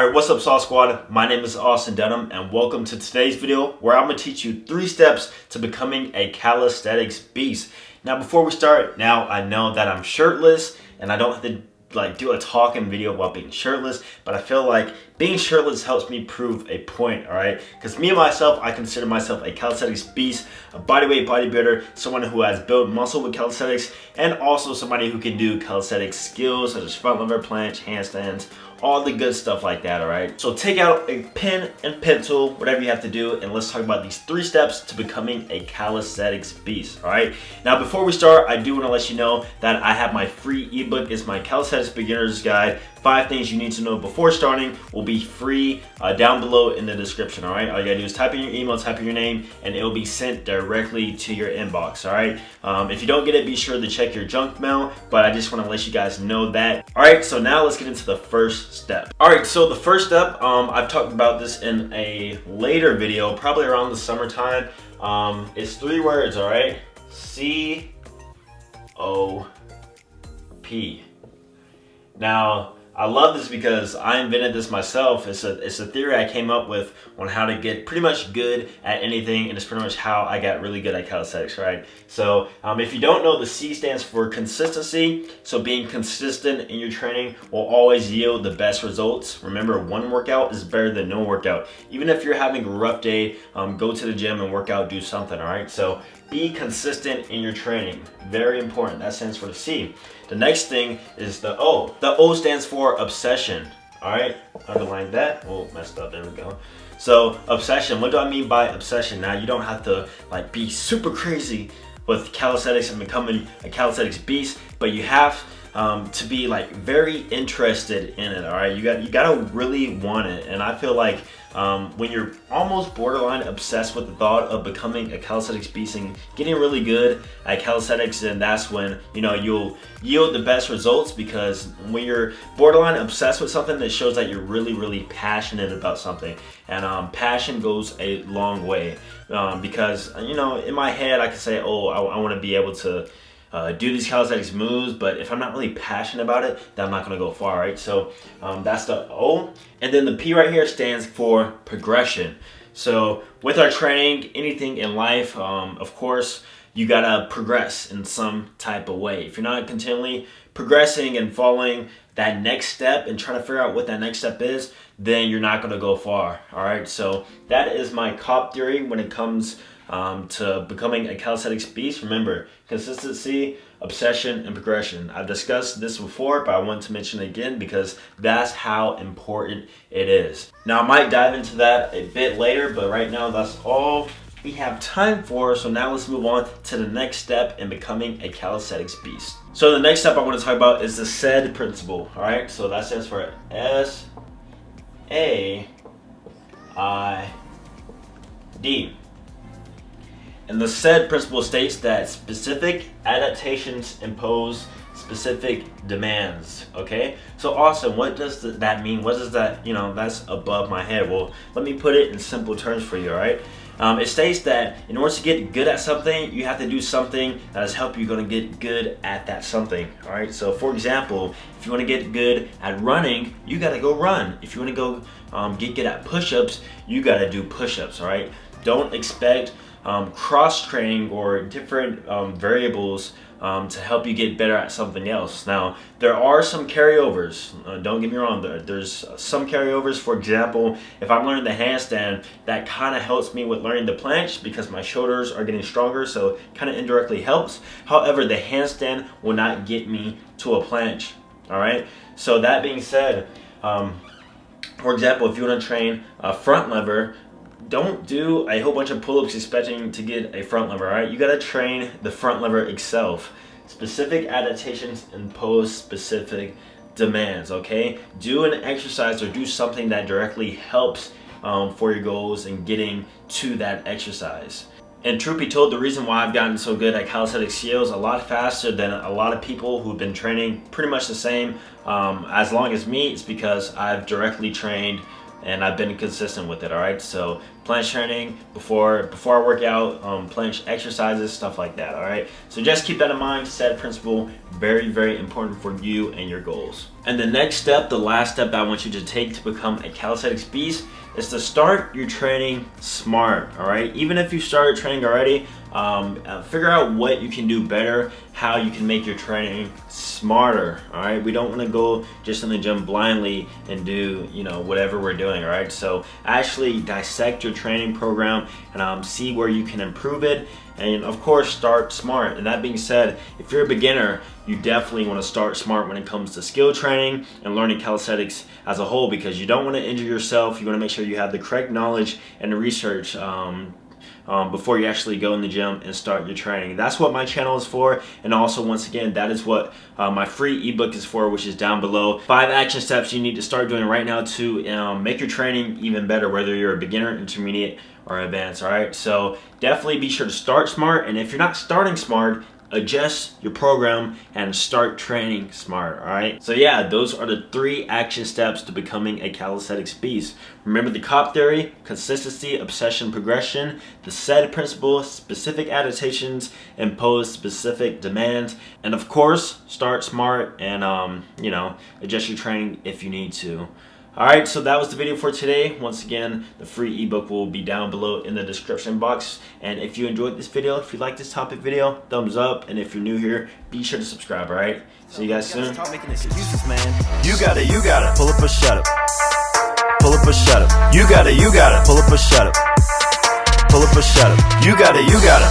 Alright, what's up Saw Squad? My name is Austin Dunham and welcome to today's video where I'm going to teach you 3 steps to becoming a calisthenics beast. Now before we start, now I know that I'm shirtless and I don't have to do a talking video while being shirtless, but I feel like being shirtless helps me prove a point, alright? Because me and myself, I consider myself a calisthenics beast, a bodyweight bodybuilder, someone who has built muscle with calisthenics, and also somebody who can do calisthenics skills such as front lever planche, handstands, all the good stuff like that, alright? So take out a pen and pencil, whatever you have to do, and let's talk about these 3 steps to becoming a calisthenics beast, alright? Now before we start, I do want to let you know that I have my free ebook. It's my Calisthenics Beginner's Guide. 5 things you need to know before starting will be free down below in the description, alright? All you gotta do is type in your email, type in your name, and it will be sent directly to your inbox, alright? If you don't get it, be sure to check your junk mail, but I just want to let you guys know that. Alright, so now let's get into the first step. Alright, so the first step, I've talked about this in a later video, probably around the summertime. It's 3 words, alright? C-O-P. Now, I love this because I invented this myself. It's a theory I came up with on how to get pretty much good at anything, and it's pretty much how I got really good at calisthenics, right? So if you don't know, the C stands for consistency. So being consistent in your training will always yield the best results. Remember, 1 workout is better than no workout. Even if you're having a rough day, go to the gym and work out, do something, all right? So be consistent in your training. Very important. That stands for the C. The next thing is the O. The O stands for obsession. Alright, underline that. Oh, messed up. There we go. So, obsession. What do I mean by obsession? Now, you don't have to be super crazy with calisthenics and becoming a calisthenics beast, but you have to be very interested in it. Alright, you gotta really want it. And I feel like when you're almost borderline obsessed with the thought of becoming a calisthenics beast and getting really good at calisthenics, then that's when you'll yield the best results. Because when you're borderline obsessed with something, that shows that you're really passionate about something, and passion goes a long way. Because in my head I can say, oh, I want to be able to do these calisthenics moves, but if I'm not really passionate about it, then I'm not going to go far, right? So that's the O. And then the P right here stands for progression. So with our training, anything in life, of course, you gotta progress in some type of way. If you're not continually progressing and following that next step and trying to figure out what that next step is, then you're not gonna go far, all right? So that is my top theory when it comes to becoming a calisthenics beast. Remember, consistency, obsession, and progression. I've discussed this before, but I want to mention it again because that's how important it is. Now, I might dive into that a bit later, but right now that's all we have time for. So now let's move on to the next step in becoming a calisthenics beast. So the next step I want to talk about is the SAID principle. All right, so that stands for S-A-I-D. And the SAID principle states that specific adaptations impose specific demands. Okay, so awesome. What does that mean? What does that, that's above my head. Well, let me put it in simple terms for you, all right? It states that in order to get good at something, you have to do something that has helped you going to get good at that something, all right? So for example, if you want to get good at running, you got to go run. If you want to go get good at push-ups, you got to do push-ups, all right? Don't expect cross-training or different variables to help you get better at something else. Now, there are some carryovers. Don't get me wrong, there's some carryovers. For example, if I'm learning the handstand, that kind of helps me with learning the planche because my shoulders are getting stronger, so kind of indirectly helps. However, the handstand will not get me to a planche, all right? So that being said, for example, if you want to train a front lever, don't do a whole bunch of pull-ups expecting to get a front lever, all right? You gotta train the front lever itself. Specific adaptations impose specific demands, okay? Do an exercise or do something that directly helps for your goals and getting to that exercise. And truth be told, the reason why I've gotten so good at calisthenics skills a lot faster than a lot of people who've been training pretty much the same as long as me is because I've directly trained and I've been consistent with it, all right? So planche training before I work out, planche exercises, stuff like that. All right, so just keep that in mind. Set principle, very, very important for you and your goals. And the next step, the last step that I want you to take to become a calisthenics beast, is to start your training smart. All right, even if you started training already, figure out what you can do better, how you can make your training smarter. All right, we don't want to go just in the gym blindly and do, you know, whatever we're doing. All right, so actually dissect your training program and see where you can improve it, and of course start smart. And that being said, if you're a beginner, you definitely want to start smart when it comes to skill training and learning calisthenics as a whole, because you don't want to injure yourself. You want to make sure you have the correct knowledge and the research before you actually go in the gym and start your training. That's what my channel is for, and also, once again, that is what my free ebook is for, which is down below. 5 action steps you need to start doing right now to make your training even better, whether you're a beginner, intermediate, or advanced. All right, so definitely be sure to start smart, and if you're not starting smart, adjust your program and start training smart. All right, so yeah, those are the 3 action steps to becoming a calisthenics beast. Remember the COP theory: consistency, obsession, progression; the SAID principle: specific adaptations impose specific demands; and of course, start smart and you know, adjust your training if you need to. Alright, so that was the video for today. Once again, the free ebook will be down below in the description box. And if you enjoyed this video, if you like this topic video, thumbs up. And if you're new here, be sure to subscribe, alright? See you guys soon. Stop making excuses, man. You gotta pull up or shut up. Pull up or shut up. You gotta pull up or shut up. Pull up or shut up. You gotta